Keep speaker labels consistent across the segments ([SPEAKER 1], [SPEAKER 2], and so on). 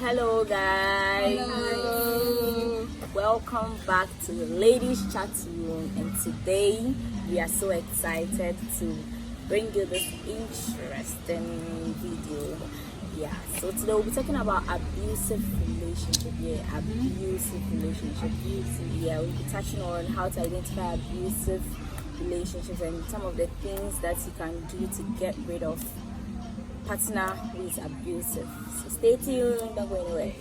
[SPEAKER 1] Hello guys.
[SPEAKER 2] Hello.
[SPEAKER 1] Welcome back to the ladies Chatroom, and today we are so excited to bring you this interesting video. Yeah, so today we'll be talking about abusive relationship. Abusive relationship. Yeah, we'll be touching on how to identify abusive relationships and some of the things that you can do to get rid of partner who is abusive. So stay tuned, don't go anywhere.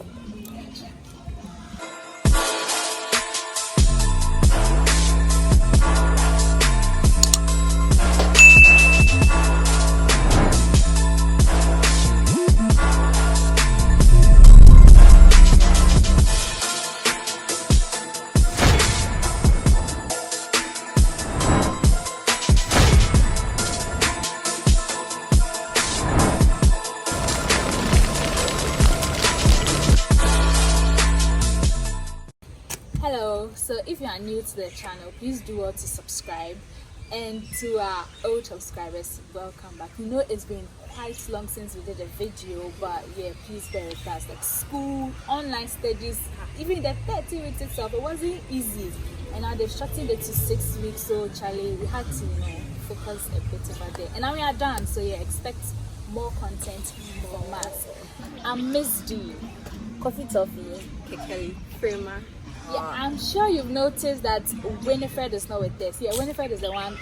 [SPEAKER 2] Hello, so if you are new to the channel, please do well to subscribe, and to our old subscribers, welcome back. We know it's been quite long since we did a video, but yeah, please bear with us. Like school, online studies, even the 30 weeks itself, it wasn't easy, and now they've shortened it to 6 weeks. So Charlie, we had to focus a bit over there, and now we are done. So yeah, expect more content from us. I'm Miss D.
[SPEAKER 1] Coffee toffee,
[SPEAKER 3] Kekeli, Prima.
[SPEAKER 2] Yeah, I'm sure you've noticed that Winifred is not with us. Yeah, Winifred is the one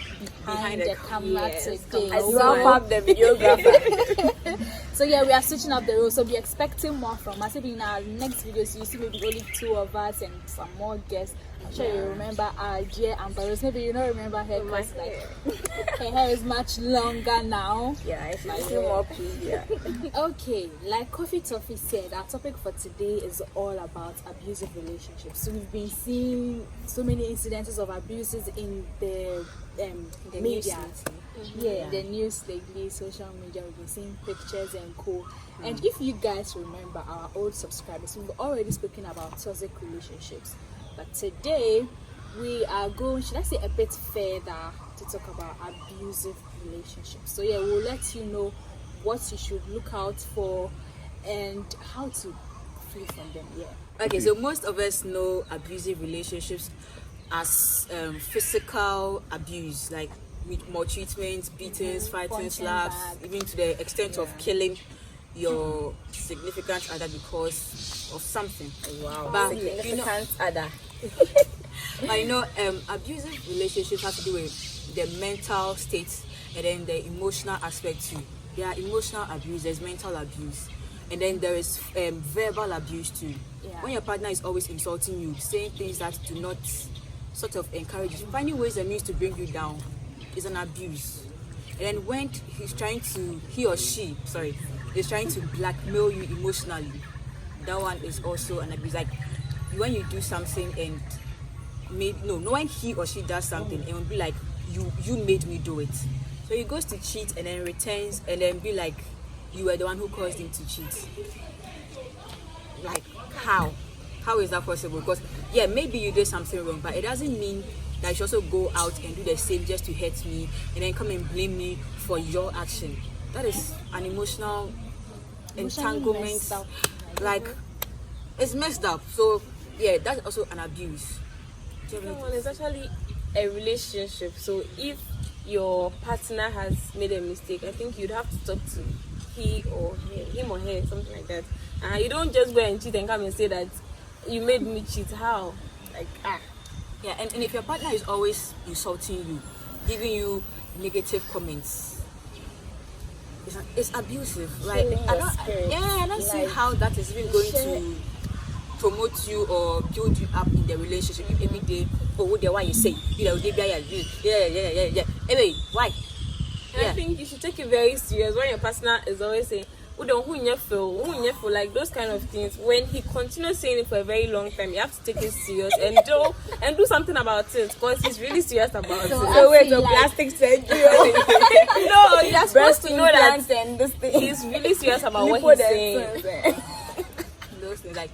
[SPEAKER 2] behind the camera today.
[SPEAKER 1] I wrap up the videographer.
[SPEAKER 2] So yeah, we are switching up the roles. So be expecting more from us. Maybe in our next videos, you see maybe only 2 of us and some more guests. I'm sure you remember our dear Ambaros. Maybe you don't remember her because her hair is much longer now.
[SPEAKER 1] Yeah, it's more prettier.
[SPEAKER 2] Okay, like Coffee Toffee said, our topic for today is all about abusive relationships. So we've been seeing so many incidences of abuses in the media. Yeah, the news lately, social media. We've been seeing pictures and co. And if you guys remember our old subscribers, we've already spoken about toxic relationships. But today we are going, should I say, a bit further to talk about abusive relationships. So yeah, we'll let you know what you should look out for and how to flee from them. Yeah.
[SPEAKER 3] Okay, so most of us know abusive relationships as physical abuse, like with maltreatment, beatings, fighting, slaps, even to the extent of killing your significant other because of something.
[SPEAKER 1] Wow,
[SPEAKER 3] but
[SPEAKER 1] significant other.
[SPEAKER 3] Abusive relationships have to do with the mental state and then the emotional aspect too. There are emotional abuse, there's mental abuse, and then there is verbal abuse too.
[SPEAKER 2] Yeah.
[SPEAKER 3] When your partner is always insulting you, saying things that do not sort of encourage you, finding ways and means to bring you down is an abuse. And then when he or she is trying to blackmail you emotionally, that one is also an abuse. Like when you do something and when he or she does something, it will be like you made me do it. So he goes to cheat and then returns and then be like you were the one who caused him to cheat. Like how is that possible? Because yeah, maybe you did something wrong, but it doesn't mean that you should also go out and do the same just to hurt me and then come and blame me for your action. That is an emotional entanglement. Like it's messed up. So yeah, that's also an abuse.
[SPEAKER 4] It's actually a relationship. So if your partner has made a mistake, I think you'd have to talk to him or her, something like that. You don't just go and cheat and come and say that you made me cheat. How?
[SPEAKER 3] Yeah, and if your partner is always insulting you, giving you negative comments, it's abusive. Like I don't see how that is even going to promote you or build you up in the relationship. If every day, why you say, yeah. Anyway, why?
[SPEAKER 4] I think you should take it very serious when your partner is always saying, who like those kind of things. When he continues saying it for a very long time, you have to take it serious and do something about it, because he's really serious about it.
[SPEAKER 1] So wait, the plastic surgery.
[SPEAKER 4] No, you're supposed to know that
[SPEAKER 1] and this thing.
[SPEAKER 4] he's really serious about what he's saying.
[SPEAKER 3] Those things, like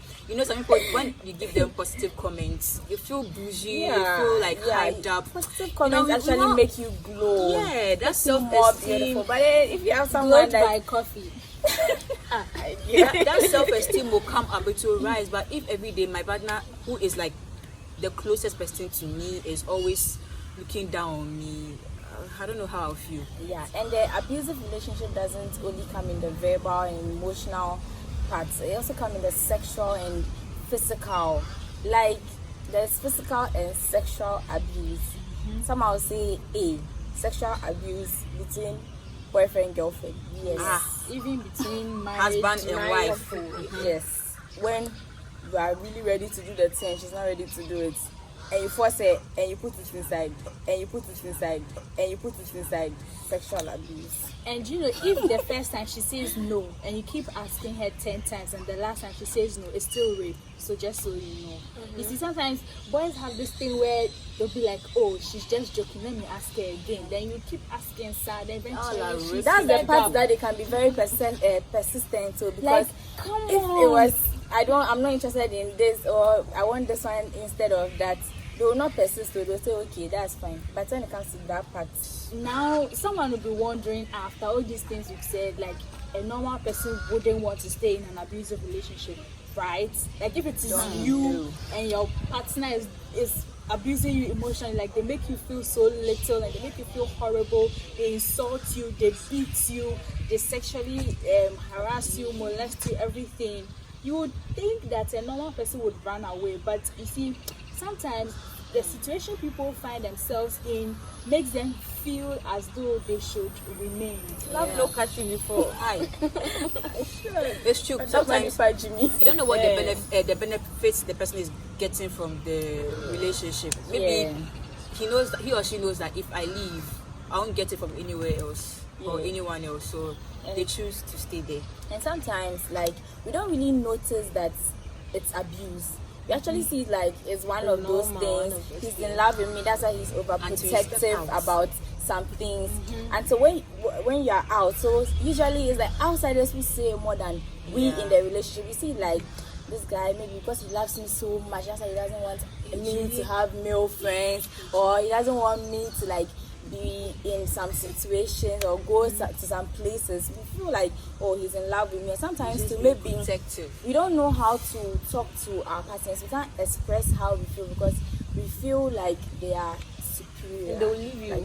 [SPEAKER 3] some people, when you give them positive comments, you feel bougie, you feel like hyped up.
[SPEAKER 1] Positive comments actually make you glow.
[SPEAKER 3] Yeah, that's so
[SPEAKER 1] more beautiful. But if you have someone
[SPEAKER 2] glowed by coffee,
[SPEAKER 3] that self-esteem will come up, it will rise. But if every day my partner, who is like the closest person to me, is always looking down on me, I don't know how I'll feel.
[SPEAKER 1] Yeah, and the abusive relationship doesn't only come in the verbal and emotional parts. It also comes in the sexual and physical. Like there's physical and sexual abuse. Some will say sexual abuse between boyfriend and girlfriend. Yes.
[SPEAKER 2] Even between marriage,
[SPEAKER 3] Husband and wife.
[SPEAKER 1] Yes. When you are really ready to do the thing, she's not ready to do it. And you force it, and you put it inside, and you put it inside, and you put it inside. Sexual abuse.
[SPEAKER 2] And you know, if the first time she says no, and you keep asking her 10 times, and the last time she says no, it's still rape. So just so you know. You see, sometimes boys have this thing where they'll be like, oh, she's just joking, let me ask her again. Then you keep asking, sad, and eventually
[SPEAKER 1] that's the part that they can be very persistent to, because
[SPEAKER 2] like, come
[SPEAKER 1] if
[SPEAKER 2] on.
[SPEAKER 1] it was I'm not interested in this, or I want this one instead of that, they will not persist. They'll say okay, that's fine. But when it comes to that part,
[SPEAKER 2] now someone will be wondering, after all these things you've said, like a normal person wouldn't want to stay in an abusive relationship, right? Like if it is you and your partner is abusing you emotionally, like they make you feel so little, and they make you feel horrible, they insult you, they beat you, they sexually harass you, molest you, everything, you would think that a normal person would run away. But you see, sometimes the situation people find themselves in makes them feel as though they should remain.
[SPEAKER 4] Love no catching before.
[SPEAKER 3] Hi. It's true. Sometimes you don't know what the benefits the person is getting from the relationship. Maybe he or she knows that if I leave, I won't get it from anywhere else or anyone else. So they choose to stay there.
[SPEAKER 1] And sometimes, like, we don't really notice that it's abuse. We actually see it like it's one of those things. He's in love with me, that's why he's overprotective about some things. And so when you're out, so usually it's like outsiders who say more than we in the relationship. You see, like, this guy, maybe because he loves me so much, that's why he doesn't want me to have male friends, or he doesn't want me to like be in some situations or go to some places. We feel like, oh, he's in love with me. Sometimes to maybe
[SPEAKER 3] protective. We
[SPEAKER 1] don't know how to talk to our partners. We can't express how we feel because we feel like they are superior.
[SPEAKER 4] And they'll leave you.
[SPEAKER 1] Like,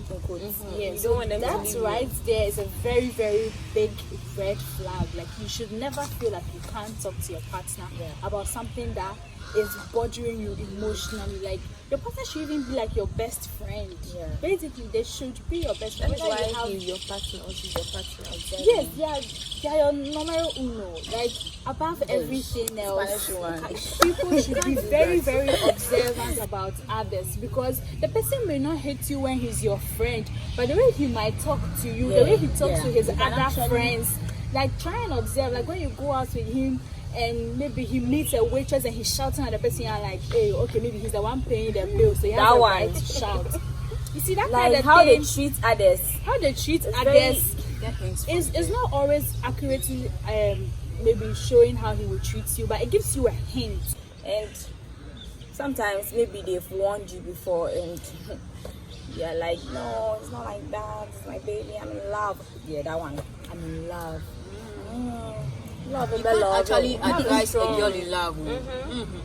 [SPEAKER 2] Yes,
[SPEAKER 4] you don't want them to
[SPEAKER 2] that's
[SPEAKER 4] leave
[SPEAKER 2] right. There is a very, very big red flag. Like, you should never feel like you can't talk to your partner about something that is bothering you emotionally. Like, your partner should even be like your best friend. Basically, they should be your best friend.
[SPEAKER 4] That's why he's your partner or she's your partner. Exactly.
[SPEAKER 2] Yes, they are your numero uno. Like, above everything else, people should be very, very observant about others, because the person may not hate you when he's your friend, but the way he might talk to you, the way he talks to his other friends, like, try and observe. Like, when you go out with him and maybe he meets a waitress and he's shouting at the person, you're like, hey, okay, maybe he's the one paying the bill, so he has the right to shout. You see, that
[SPEAKER 1] like
[SPEAKER 2] kind of
[SPEAKER 1] how
[SPEAKER 2] thing,
[SPEAKER 1] they treat others.
[SPEAKER 2] how they treat others is not always accurately maybe showing how he will treat you, but it gives you a hint.
[SPEAKER 1] And sometimes maybe they've warned you before and you're like, no, it's not like that, it's my baby, I'm in love. Yeah, that one, I'm in love. Love
[SPEAKER 3] you can't actually advise a girl in love.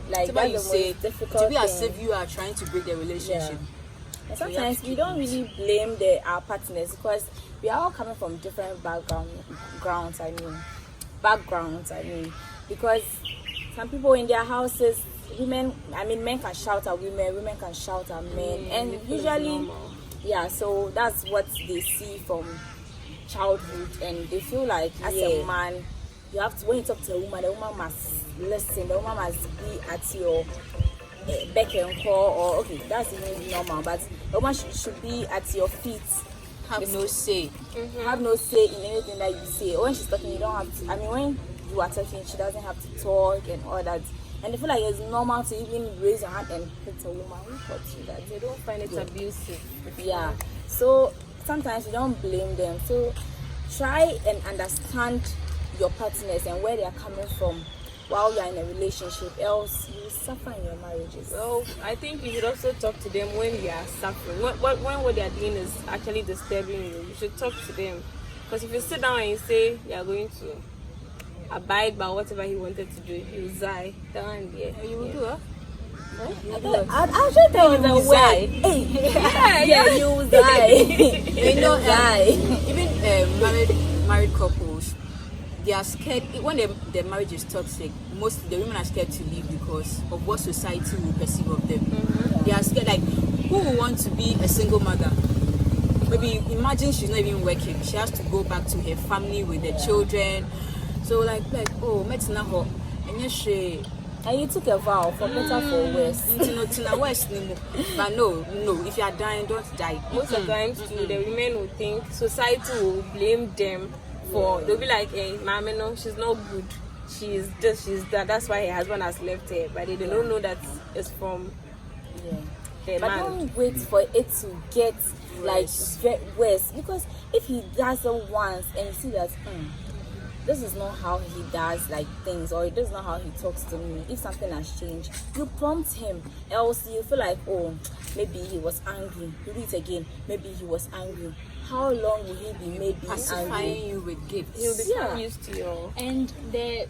[SPEAKER 1] Like,
[SPEAKER 3] whatever you
[SPEAKER 1] that's the
[SPEAKER 3] say,
[SPEAKER 1] most difficult
[SPEAKER 3] to be as
[SPEAKER 1] thing.
[SPEAKER 3] if you are trying to break the relationship.
[SPEAKER 1] And sometimes we don't really blame our partners, because we are all coming from different backgrounds. I mean, because some people in their houses, men can shout at women can shout at men, and usually, so that's what they see from childhood, and they feel like as a man, you have to, when you talk to a woman, the woman must listen, the woman must be at your beck and call, or okay, that's even normal, but the woman should be at your feet.
[SPEAKER 3] Have no say.
[SPEAKER 1] Have no say in anything that you say. Or when she's talking, you don't have to. I mean, when you are talking, she doesn't have to talk and all that. And they feel like it's normal to even raise your hand and hit a woman. Who taught you that?
[SPEAKER 4] They don't find it abusive.
[SPEAKER 1] Yeah. So sometimes you don't blame them. So try and understand your partners and where they are coming from while you are in a relationship, else you suffer in your marriages.
[SPEAKER 4] Well, I think you should also talk to them when you are suffering. When what they are doing is actually disturbing you, you should talk to them. Because if you sit down and you say you are going to abide by whatever he wanted to do, he will die. That one, yeah.
[SPEAKER 3] You will do it.
[SPEAKER 1] I'll just tell you the way. Yeah, you will die.
[SPEAKER 3] You know,
[SPEAKER 1] die.
[SPEAKER 3] even married couples, they are scared when their marriage is toxic. Mostly the women are scared to leave because of what society will perceive of them. They are scared. Like, who will want to be a single mother? Maybe imagine she's not even working. She has to go back to her family with the children. So like oh, met na ho,
[SPEAKER 1] And you took a vow for better for worse.
[SPEAKER 3] But no, if you are dying, don't die.
[SPEAKER 4] Most of the times too, the women will think society will blame them for, they'll be like, hey, mama, no, she's not good. She's this, she's that. That's why her husband has left her. But they don't know that it's from the
[SPEAKER 1] But
[SPEAKER 4] man.
[SPEAKER 1] don't wait for it to get worse, because if he does it once and you see that this is not how he does like things, or this is not how he talks to me, if something has changed, you prompt him. Else you feel like, oh, maybe he was angry, you do it again, maybe he was angry. How long will he be made being
[SPEAKER 3] Pacifying
[SPEAKER 1] angry?
[SPEAKER 3] you with gifts.
[SPEAKER 4] He'll become used to your.
[SPEAKER 2] And the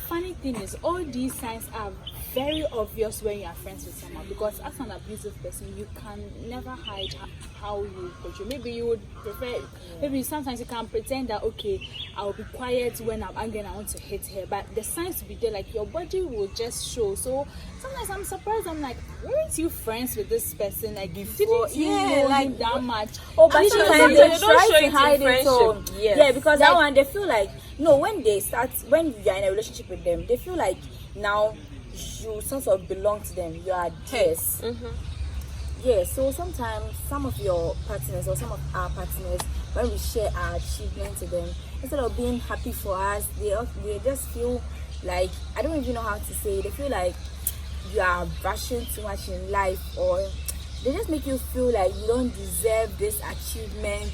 [SPEAKER 2] funny thing is, all these signs are very obvious when you are friends with someone, because as an abusive person, you can never hide how you portray. Maybe you would prefer, maybe sometimes you can pretend that, okay, I'll be quiet when I'm angry and I want to hit her, but the signs will be there, like your body will just show. So sometimes I'm surprised, I'm like, weren't you friends with this person like before? Didn't you know him that much?
[SPEAKER 1] Oh, but sometimes they
[SPEAKER 4] don't
[SPEAKER 1] try
[SPEAKER 4] show
[SPEAKER 1] to
[SPEAKER 4] it
[SPEAKER 1] hide
[SPEAKER 4] in
[SPEAKER 1] it. So
[SPEAKER 4] friendship. Yes.
[SPEAKER 1] yeah, because that
[SPEAKER 2] Like-
[SPEAKER 1] one they feel like, no, when you're in a relationship with them, they feel like now you sort of belong to them. You are theirs. Yeah, so sometimes some of your partners or some of our partners, when we share our achievements to them, instead of being happy for us, they just feel like, I don't even know how to say it, they feel like you are rushing too much in life, or they just make you feel like you don't deserve this achievement,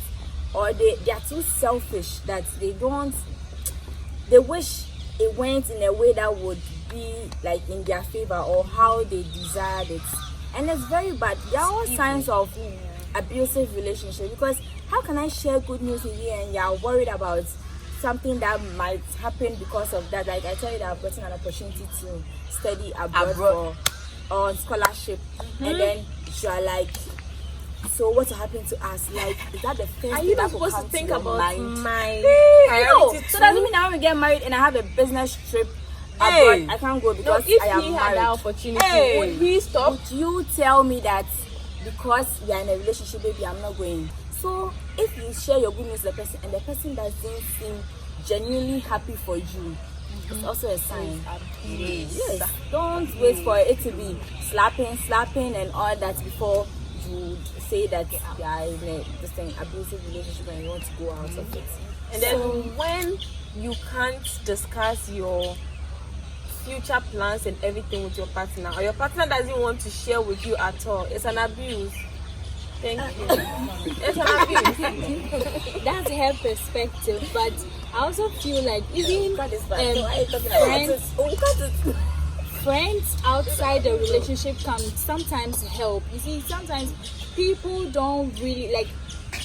[SPEAKER 1] or they are too selfish that they wish it went in a way that would be like in their favor or how they desired it. And it's very bad. There are all signs of abusive relationship, because how can I share good news with you and you're worried about something that might happen because of that? Like I tell you that I've gotten an opportunity to study abroad on scholarship, and then you're like, so what will happen to us? Like, is that the first
[SPEAKER 4] Are
[SPEAKER 1] thing
[SPEAKER 4] you
[SPEAKER 1] that
[SPEAKER 4] not
[SPEAKER 1] will
[SPEAKER 4] supposed to
[SPEAKER 1] come
[SPEAKER 4] think
[SPEAKER 1] your
[SPEAKER 4] about
[SPEAKER 1] mind?
[SPEAKER 4] my
[SPEAKER 1] No,
[SPEAKER 4] priority
[SPEAKER 1] so
[SPEAKER 4] too?
[SPEAKER 1] does it mean that when we get married and I have a business trip abroad, I can't go
[SPEAKER 4] No,
[SPEAKER 1] because
[SPEAKER 4] if
[SPEAKER 1] I am
[SPEAKER 4] he
[SPEAKER 1] married?
[SPEAKER 4] had that opportunity, would he stop?
[SPEAKER 1] Would you tell me that because we are in a relationship, baby, I'm not going? So if you share your good news with the person and the person doesn't seem genuinely happy for you, it's also a sign. Yes. Don't wait for it to be slapping and all that before you say that you are in a abusive relationship and you want to go out of it.
[SPEAKER 4] And then when you can't discuss your future plans and everything with your partner, or your partner doesn't want to share with you at all, it's an abuse. Thank you. It's an abuse.
[SPEAKER 2] That's her perspective, but I also feel like even friends outside the relationship can sometimes help. You see, sometimes people don't really like.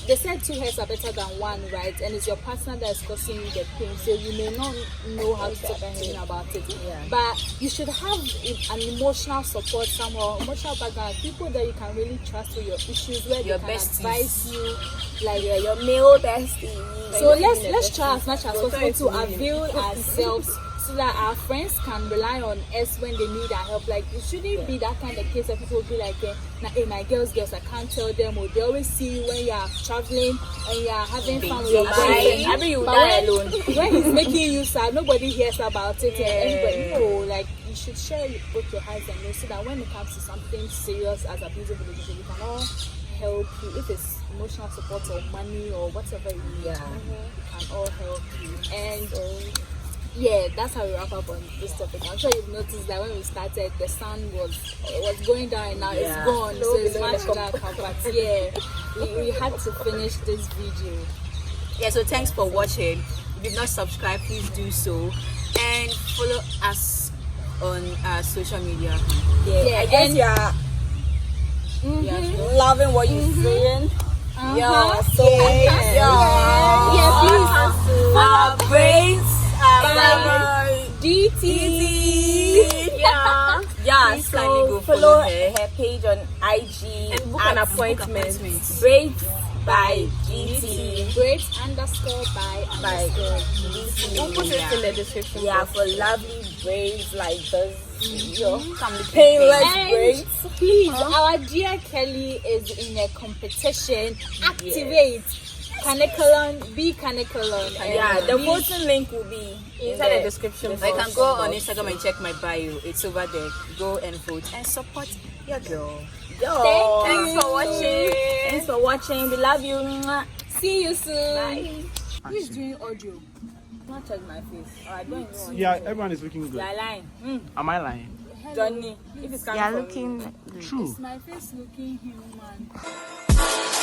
[SPEAKER 2] They said two heads are better than one, right? And it's your partner that's causing you the pain, so you may not know how to talk to him about it. But you should have an emotional support somehow, emotional background, people that you can really trust with your issues, where
[SPEAKER 3] Your
[SPEAKER 2] they can
[SPEAKER 3] besties.
[SPEAKER 2] advise you, like
[SPEAKER 1] your male bestie.
[SPEAKER 2] so let's try as much as possible to avail ourselves so that our friends can rely on us when they need our help. Like, it shouldn't be that kind of case that people will be like, hey, my girls, I can't tell them, or they always see you when you are traveling and you are having fun with your boyfriend.
[SPEAKER 1] I mean, you
[SPEAKER 2] But
[SPEAKER 1] die alone.
[SPEAKER 2] when he's making you sad, nobody hears about it, and everybody know. Like, you should share both your highs and lows, so that when it comes to something serious as abusive relationship, we can all help you. If it's emotional support or money or whatever you need, we can all help you. And yeah, that's how we wrap up on this topic. I'm sure you've noticed that when we started, the sun was going down and now it's gone, so it's much darker. But yeah, we had to finish this video.
[SPEAKER 3] Yeah, so thanks for watching. If you've not subscribed, please do so, and follow us on social media.
[SPEAKER 1] I guess you're loving what you're saying. Yeah, so
[SPEAKER 2] Yeah, please.
[SPEAKER 1] our brains are
[SPEAKER 2] DT.
[SPEAKER 1] Yeah.
[SPEAKER 3] Please kindly
[SPEAKER 1] So
[SPEAKER 3] go
[SPEAKER 1] follow
[SPEAKER 3] follow her.
[SPEAKER 1] her page on IG
[SPEAKER 4] And book an
[SPEAKER 1] at
[SPEAKER 4] appointment.
[SPEAKER 1] Braids by GT.
[SPEAKER 2] Great_by_.
[SPEAKER 4] We'll put it in the description.
[SPEAKER 1] Yeah, for lovely braids like this.
[SPEAKER 3] Come with
[SPEAKER 1] Painless
[SPEAKER 2] And
[SPEAKER 1] braids.
[SPEAKER 2] please, our dear Kelly is in a competition. Activate. Kanekalon, be Kanekalon.
[SPEAKER 1] Yeah, the voting link will be
[SPEAKER 4] Inside the description
[SPEAKER 3] I
[SPEAKER 4] box.
[SPEAKER 3] can go on Instagram and check my bio. It's over there. Go and vote and support your girl.
[SPEAKER 1] Yo,
[SPEAKER 2] Thanks for watching.
[SPEAKER 1] Thanks for watching. We love you. Mwah.
[SPEAKER 2] See you soon.
[SPEAKER 1] Bye.
[SPEAKER 2] Who's doing audio?
[SPEAKER 1] Not touch my face. Oh, I don't even want
[SPEAKER 5] Yeah,
[SPEAKER 1] to.
[SPEAKER 5] everyone is looking good.
[SPEAKER 1] You're lying.
[SPEAKER 5] Am I lying?
[SPEAKER 1] Johnny, if it's coming from you.
[SPEAKER 5] True.
[SPEAKER 2] My face looking human.